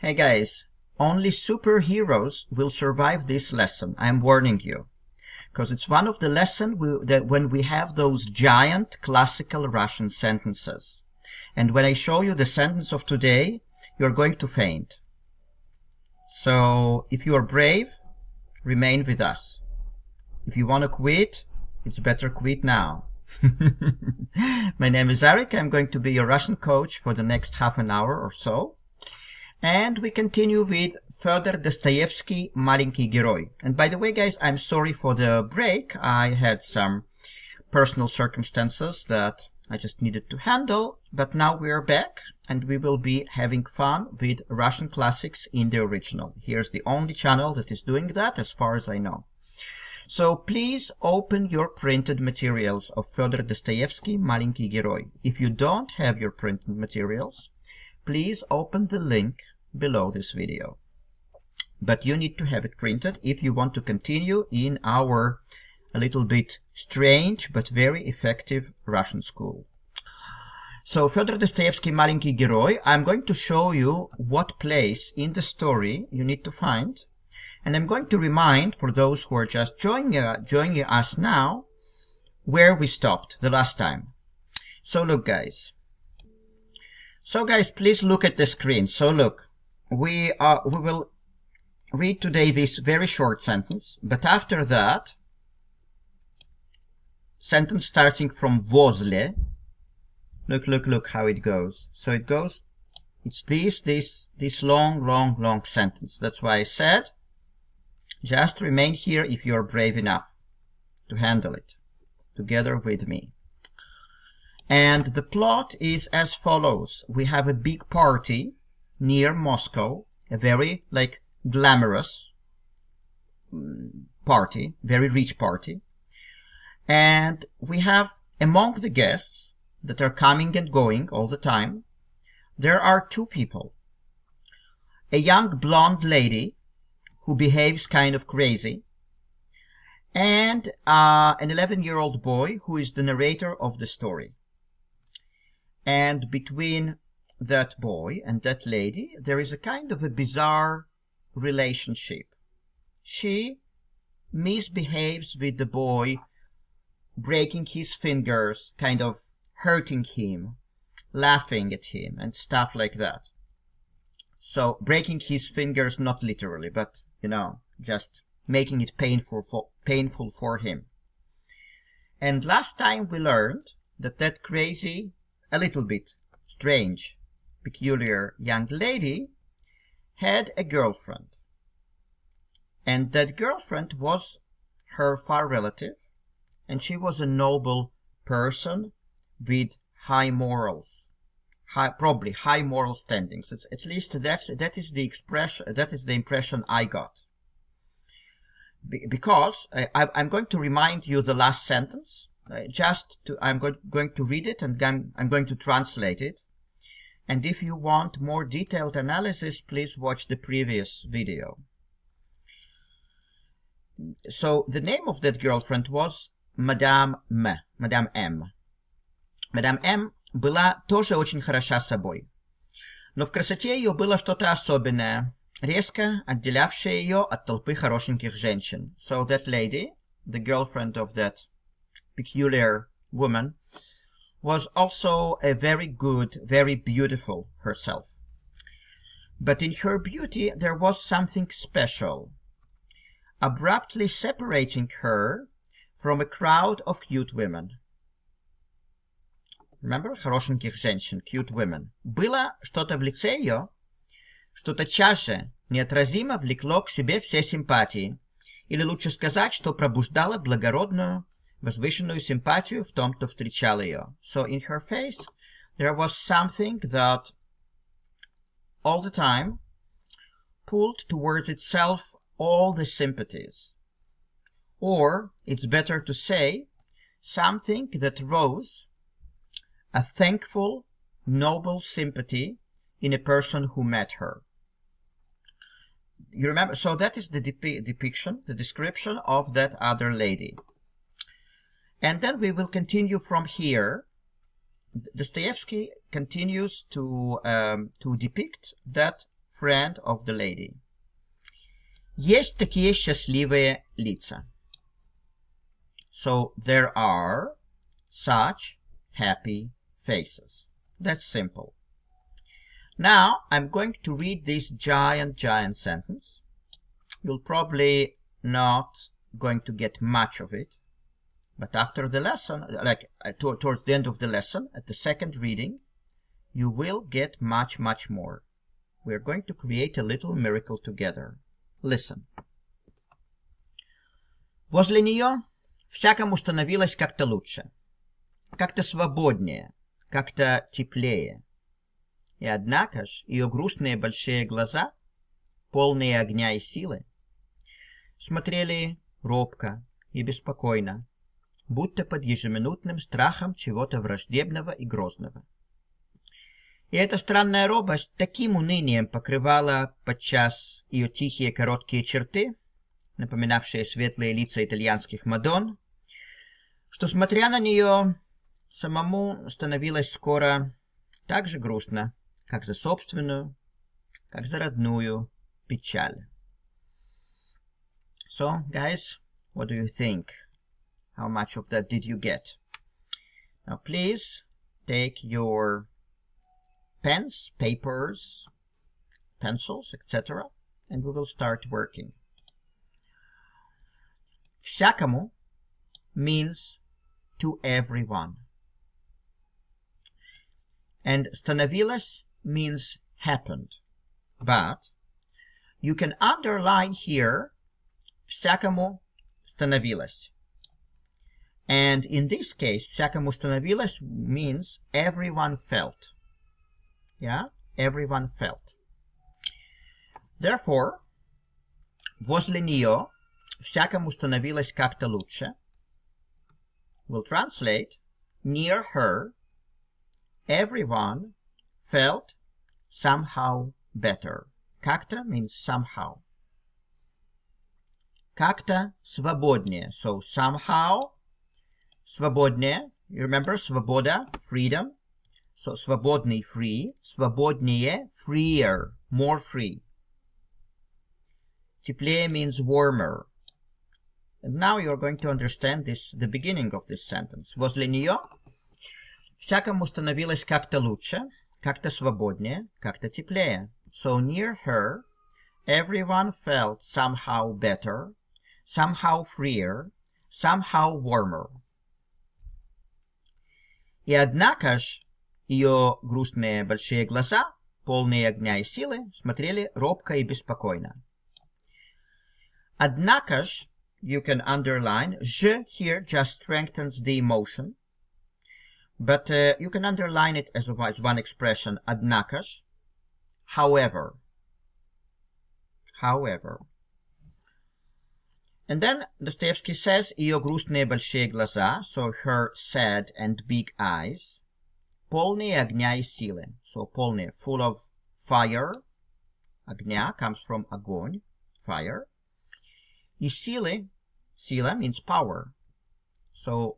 Hey guys, only superheroes will survive this lesson. I'm warning you. Because it's one of the lessons that when we have those giant classical Russian sentences. And when I show you the sentence of today, you're going to faint. So if you are brave, remain with us. If you want to quit, it's better quit now. My name is Arik. I'm going to be your Russian coach for the next half an hour or so. And we continue with further Dostoevsky, Маленький герой. And by the way, guys, I'm sorry for the break. I had some personal circumstances that I just needed to handle. But now we are back and we will be having fun with Russian classics in the original. Here's the only channel that is doing that as far as I know. So please open your printed materials of Fyodor Dostoevsky, Маленький герой. If you don't have your printed materials, please open the link below this video. But you need to have it printed if you want to continue in our a little bit strange but very effective Russian school. So Fyodor Dostoevsky, Маленький герой, I'm going to show you what place in the story you need to find. And I'm going to remind, for those who are just joining us now, where we stopped the last time. So look, guys. So guys, please look at the screen. So look, we will read today this very short sentence, but after that, sentence starting from возле. Look how it goes. So it goes, it's this long sentence. That's why I said, just remain here if you're brave enough to handle it together with me. And the plot is as follows. We have a big party near Moscow, a very glamorous party, very rich party. And we have among the guests that are coming and going all the time, there are two people. A young blonde lady who behaves kind of crazy, and an 11-year-old boy who is the narrator of the story. And between that boy and that lady, there is a kind of a bizarre relationship. She misbehaves with the boy, breaking his fingers, kind of hurting him, laughing at him, and stuff like that. So, breaking his fingers, not literally, but, just making it painful for him. And last time we learned that crazy, a little bit strange, peculiar young lady had a girlfriend. And that girlfriend was her far relative, and she was a noble person with high morals. Probably high moral standings. At least that is the impression I got. Because I'm going to remind you the last sentence. I'm going to read it and I'm going to translate it. And if you want more detailed analysis, please watch the previous video. So the name of that girlfriend was Madame M. Madame M. Madame M была тоже очень хороша собой. Но в красоте ее было что-то особенное, резко отделявшее ее от толпы хорошеньких женщин. So that lady, the girlfriend of that peculiar woman, was also a very good, very beautiful herself. But in her beauty there was something special, abruptly separating her from a crowd of cute women. Remember? Хорошеньких женщин, cute women. Было что-то в лице ее, что тотчас же неотразимо влекло к себе все симпатии. Или лучше сказать, что пробуждало благородную, возвышенную симпатию в том, кто встречал ее. So in her face, there was something that all the time pulled towards itself all the sympathies. Or, it's better to say, something that rose a thankful, noble sympathy in a person who met her. You remember? So that is the depiction, the description of that other lady. And then we will continue from here. Dostoevsky continues to depict that friend of the lady. Есть такие счастливые лица. So there are such happy faces. That's simple. Now I'm going to read this giant sentence. You'll probably not going to get much of it, but after the lesson, towards the end of the lesson, at the second reading, you will get much more. We're going to create a little miracle together. Listen. Возле нее всякому становилось как-то лучше, как-то свободнее, как-то теплее. И однако ж ее грустные большие глаза, полные огня и силы, смотрели робко и беспокойно, будто под ежеминутным страхом чего-то враждебного и грозного. И эта странная робость таким унынием покрывала подчас ее тихие короткие черты, напоминавшие светлые лица итальянских мадонн, что, смотря на нее, самому становилось скоро так же грустно, как за собственную, как за родную печаль. So, guys, what do you think? How much of that did you get? Now, please take your pens, papers, pencils, etc., and we will start working. Всякому means to everyone. And становилось means happened. But you can underline here всякому становилось. And in this case, всякому становилось means everyone felt. Yeah? Everyone felt. Therefore, возле нее всякому становилось как-то лучше. We'll translate, near her, everyone felt somehow better. Как-то means somehow. Как-то свободнее. So somehow, свободнее. You remember свобода, freedom. So свободный, free. Свободнее, freer, more free. Теплее means warmer. And now you're going to understand this, the beginning of this sentence. Возле нее всякому становилось как-то лучше, как-то свободнее, как-то теплее. So near her, everyone felt somehow better, somehow freer, somehow warmer. И однако ж ее грустные большие глаза, полные огня и силы, смотрели робко и беспокойно. Однако ж, you can underline, je here just strengthens the emotion, but you can underline it as one expression, однако ж, however. And then Dostoevsky says, ее грустные большие глаза, so her sad and big eyes, полные огня и силы, so полные, full of fire, огня comes from огонь, fire, и силы, сила means power, so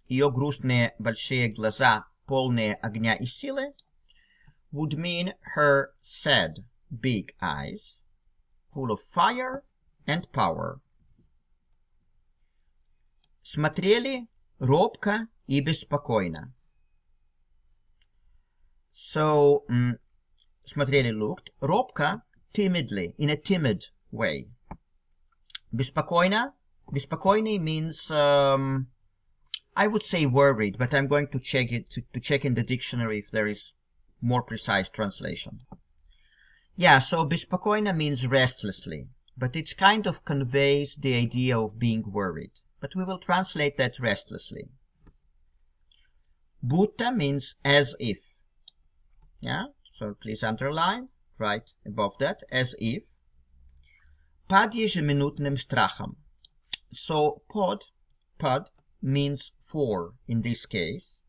ее грустные большие глаза, полные огня и силы, would mean her sad, big eyes, full of fire and power. Смотрели робко и беспокойно. So, смотрели, looked, робко, timidly, in a timid way. Беспокойно, беспокойный means, I would say worried, but I'm going to check it, to check in the dictionary if there is more precise translation. Yeah, so беспокойно means restlessly, but it kind of conveys the idea of being worried. But we will translate that restlessly. Будто means as if. Yeah, so please underline, right above that, as if. Под ежеминутным страхом. So pod means for in this case.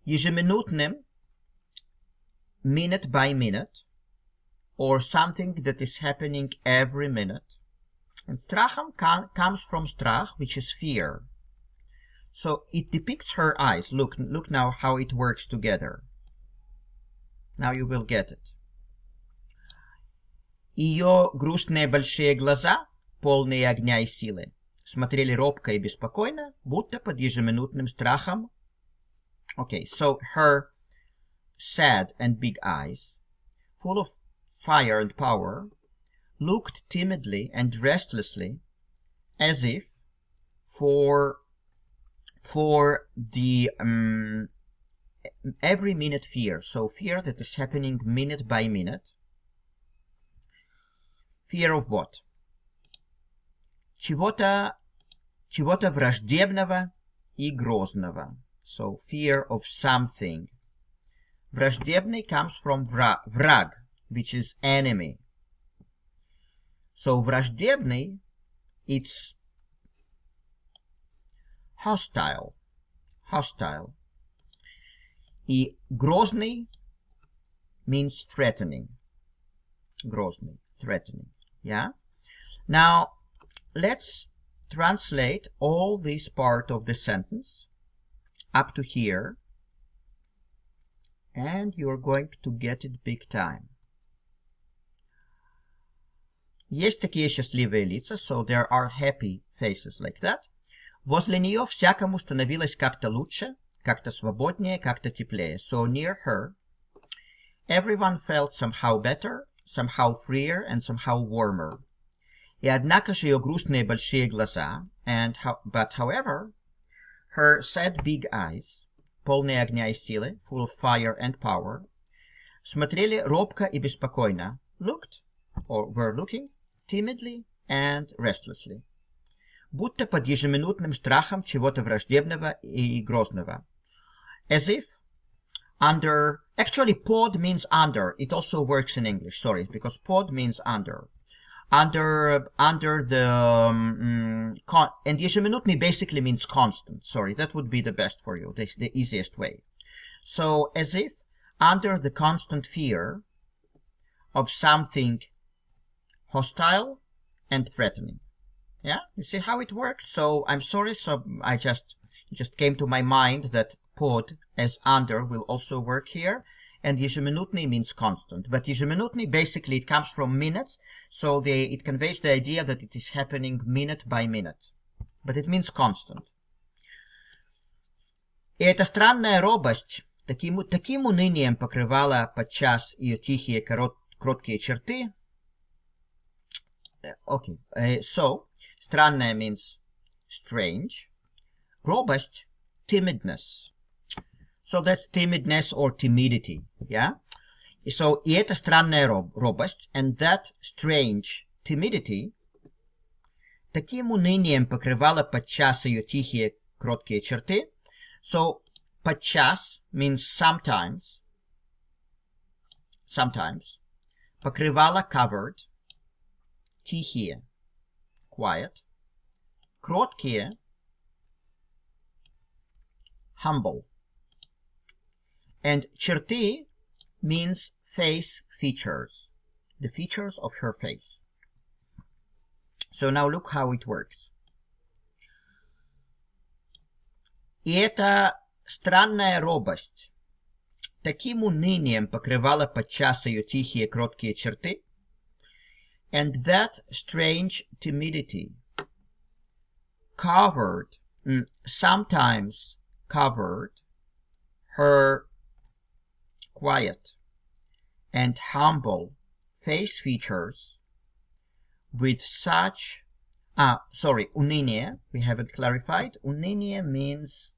Ежеминутным, minute by minute, or something that is happening every minute. And strachem comes from strach, which is fear. So it depicts her eyes. Look now how it works together. Now you will get it. Ее грустные большие глаза, полные огня и силы, смотрели робко и беспокойно, будто под ежеминутным страхом. Okay, so her sad and big eyes, full of fire and power, looked timidly and restlessly, as if for the every minute fear, so fear that is happening minute by minute. Fear of what? Чего-то враждебного и грозного. So fear of something. Враждебный comes from враг, which is enemy. So враждебный, it's hostile. Hostile. И грозный means threatening. Грозный, threatening. Yeah? Now, let's translate all this part of the sentence up to here, and you're going to get it big time. Есть такие счастливые лица, so there are happy faces like that. Возле нее всякому становилось как-то лучше, как-то свободнее, как-то теплее. So near her, everyone felt somehow better, somehow freer, and somehow warmer. И однако же ее грустные большие глаза, but however, her sad big eyes, полные огня и силы, full of fire and power, смотрели робко и беспокойно, looked, or were looking, timidly and restlessly, будто под ежеминутным страхом чего-то враждебного и грозного. As if under, actually pod means under, it also works in English, sorry, because pod means under. Under the, and ежеминутный basically means constant, sorry, that would be the best for you, the easiest way. So, as if under the constant fear of something hostile and threatening. Yeah, you see how it works? So, I'm sorry, so it just came to my mind that pod as under will also work here. And ежеминутный means constant. But ежеминутный, basically, it comes from minutes, so it conveys the idea that it is happening minute by minute. But it means constant. И эта странная робость таким унынием покрывала подчас ее тихие кроткие черты. Okay, so, странная means strange. Робость, timidness. So that's timidness or timidity, yeah? So, и эта странная робость, and that strange timidity, таким унынием покрывала подчас ее тихие, кроткие черты. So, подчас means sometimes, покрывала covered, тихие, quiet, кроткие, humble. And черты means face features, the features of her face. So now look how it works. И эта странная робость таким унынием покрывала подчас ее тихие кроткие черты, and that strange timidity sometimes covered her quiet and humble face features with such, уныние, we haven't clarified. Уныние means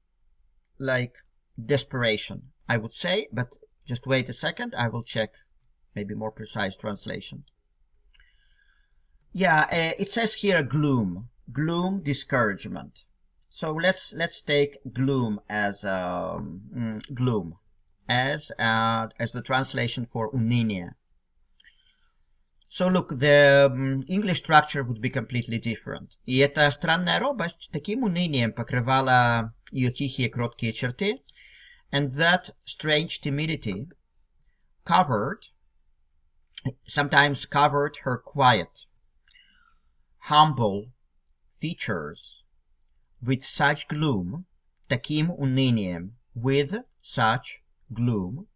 like desperation, I would say, but just wait a second, I will check maybe more precise translation. Yeah, it says here gloom, discouragement. So let's take gloom as gloom. As the translation for уныние. So look, the English structure would be completely different. И эта странная робость таким унынием покрывала ее тихие кроткие черты, and that strange timidity sometimes covered her quiet, humble features with such gloom, таким унынием, with such gloom.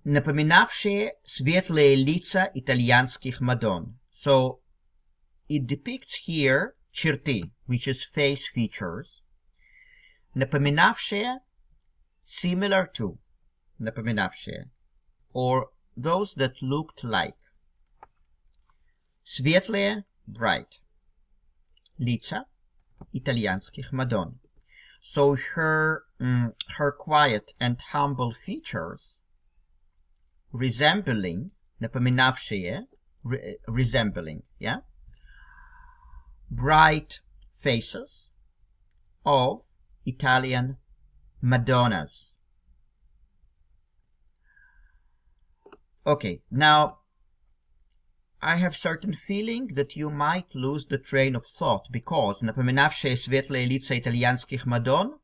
напоминавшие светлые лица итальянских мадон. So it depicts here черты, which is face features, напоминавшие, similar to, напоминавшие, or those that looked like. Светлые, bright. Лица итальянских мадон. So her quiet and humble features, resembling, напоминавшие, resembling, yeah, bright faces of Italian Madonnas. Okay, now I have certain feeling that you might lose the train of thought because напоминавшие светлые лица итальянских Madon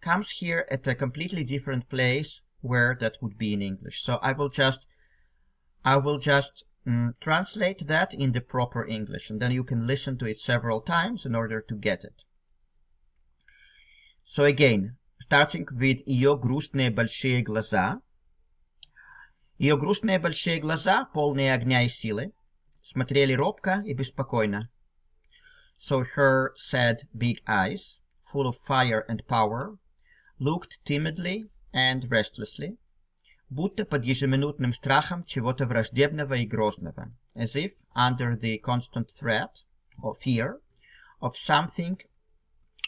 comes here at a completely different place where that would be in English. So I will just translate that in the proper English, and then you can listen to it several times in order to get it. So again, starting with ее грустные большие глаза. Ее грустные большие глаза, полные огня и силы, смотрели робко и беспокойно. So her sad big eyes, full of fire and power, looked timidly and restlessly, будто под ежеминутным страхом чего-то враждебного и грозного, as if under the constant threat or fear of something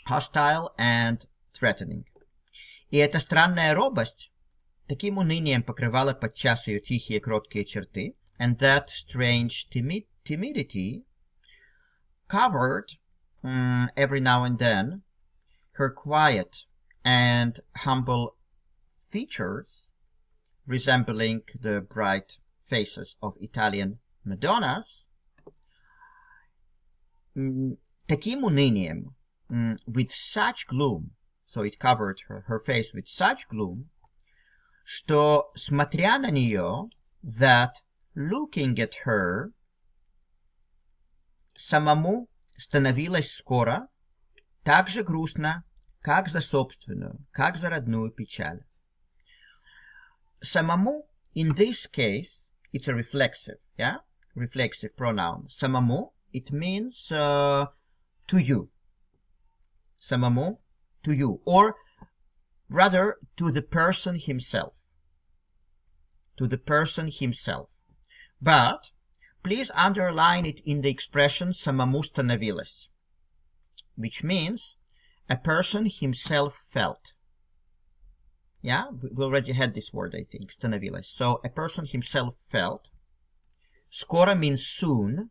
hostile and threatening. И эта странная робость таким унынием покрывала подчас ее тихие кроткие черты, and that strange timidity covered every now and then her quiet and humble features, resembling the bright faces of Italian Madonnas. Таким унынием, with such gloom, so it covered her face with such gloom, что, смотря на нее, that, looking at her, самому становилось скоро так же грустно, как за собственную, как за родную печаль. Самому, in this case, it's a reflexive, yeah? Reflexive pronoun. Самому, it means to you. Самому, to you. Or rather, to the person himself. To the person himself. But please underline it in the expression самому становилось, which means a person himself felt. Yeah, we already had this word, I think, становилось. So a person himself felt. Скоро means soon.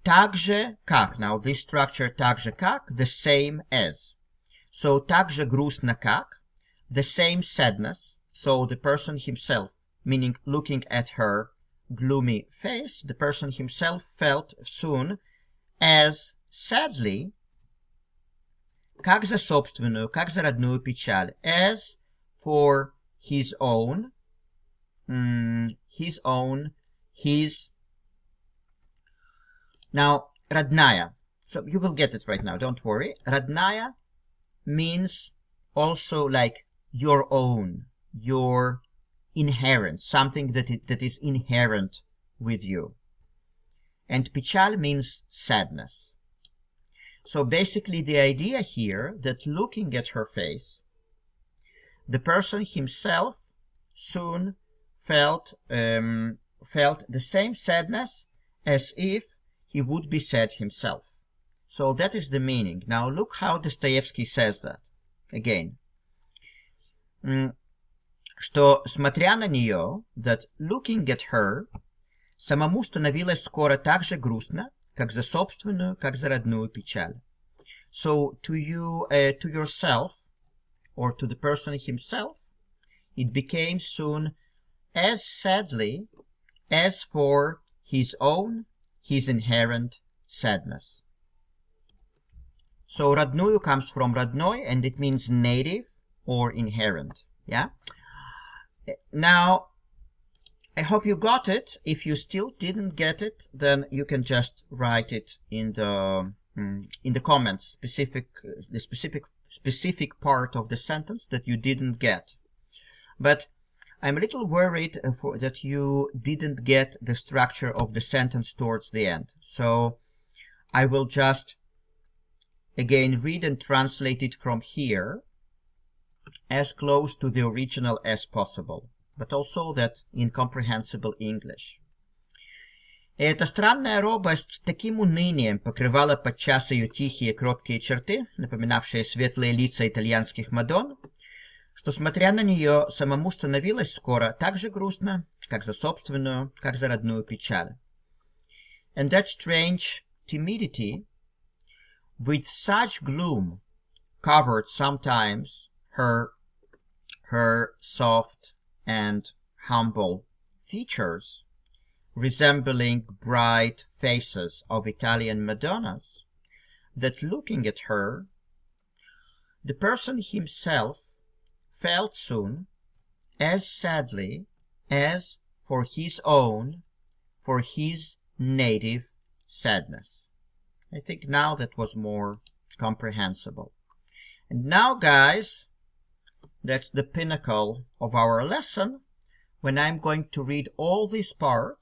Так же как. Now this structure так же как, the same as. So так же грустно как, the same sadness. So the person himself, meaning looking at her gloomy face, the person himself felt soon as sadly, как за собственную, как за родную печаль, as for his own. Now, родная. So you will get it right now, don't worry. Родная means also like your own, your inherent, something that is inherent with you. And печаль means sadness. So basically the idea here that looking at her face, the person himself soon felt the same sadness as if he would be sad himself. So that is the meaning. Now look how Dostoevsky says that. Again. Что, смотря на нее, that looking at her, самому становилось скоро так же грустно, как за собственную, как за родную печаль. So to you, to yourself, or to the person himself, it became soon as sadly as for his own, his inherent sadness. So родную comes from родной, and it means native or inherent. Yeah? Now, I hope you got it. If you still didn't get it, then you can just write it in the comments, the specific part of the sentence that you didn't get. But I'm a little worried that you didn't get the structure of the sentence towards the end. So I will just again read and translate it from here as close to the original as possible, but also that in comprehensible English. Эта странная робость таким унынием покрывала подчас ее тихие кроткие черты, напоминавшие светлые лица итальянских мадонн, что, смотря на нее, самому становилось скоро так же грустно, как за собственную, как за родную печаль. And that strange timidity, with such gloom, covered sometimes her soft and humble features, resembling bright faces of Italian Madonnas, that looking at her, the person himself felt soon as sadly as for his native sadness. I think now that was more comprehensible. And now, guys, that's the pinnacle of our lesson, when I'm going to read all this part,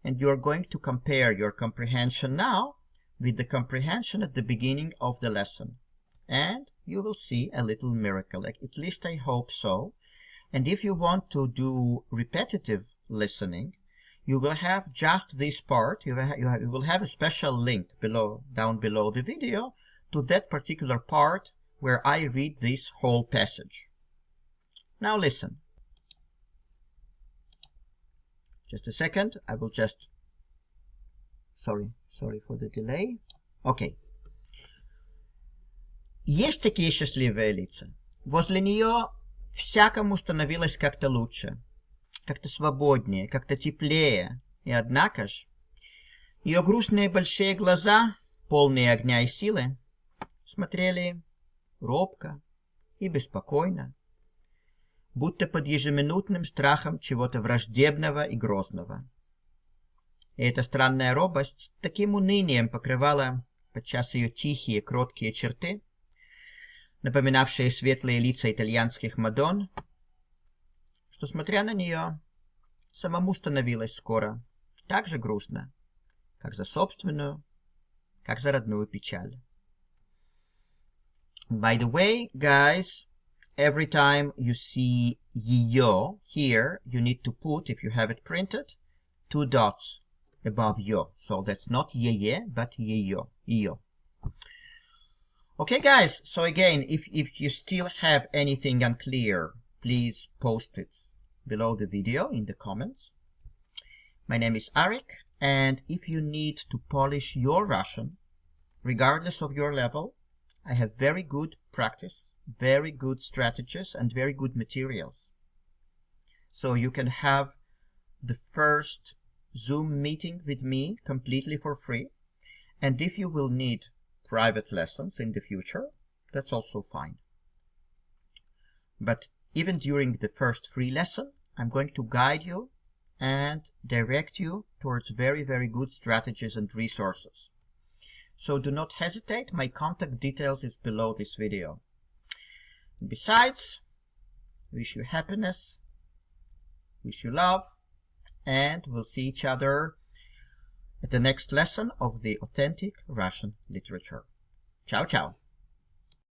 and you're going to compare your comprehension now with the comprehension at the beginning of the lesson. And you will see a little miracle, at least I hope so. And if you want to do repetitive listening, you will have just this part. You will have a special link down below the video to that particular part where I read this whole passage. Now listen. Just a second, I will just... Sorry for the delay. Okay. Есть такие счастливые лица. Возле нее всякому становилось как-то лучше, как-то свободнее, как-то теплее. И однако ж, ее грустные большие глаза, полные огня и силы, смотрели робко и беспокойно, будто под ежеминутным страхом чего-то враждебного и грозного. И эта странная робость таким унынием покрывала подчас ее тихие, кроткие черты, напоминавшие светлые лица итальянских мадонн, что, смотря на нее, самому становилось скоро так же грустно, как за собственную, как за родную печаль. By the way, guys, every time you see ее here, you need to put, if you have it printed, 2 dots above yo. So that's not ye, but ее. Okay, guys, so again, if you still have anything unclear, please post it below the video in the comments. My name is Arik, and if you need to polish your Russian, regardless of your level, I have very good practice, very good strategies, and very good materials. So you can have the first Zoom meeting with me completely for free. And if you will need private lessons in the future, that's also fine. But even during the first free lesson, I'm going to guide you and direct you towards very, very good strategies and resources. So do not hesitate, my contact details is below this video. Besides, wish you happiness, wish you love, and we'll see each other at the next lesson of the authentic Russian literature. Ciao, ciao.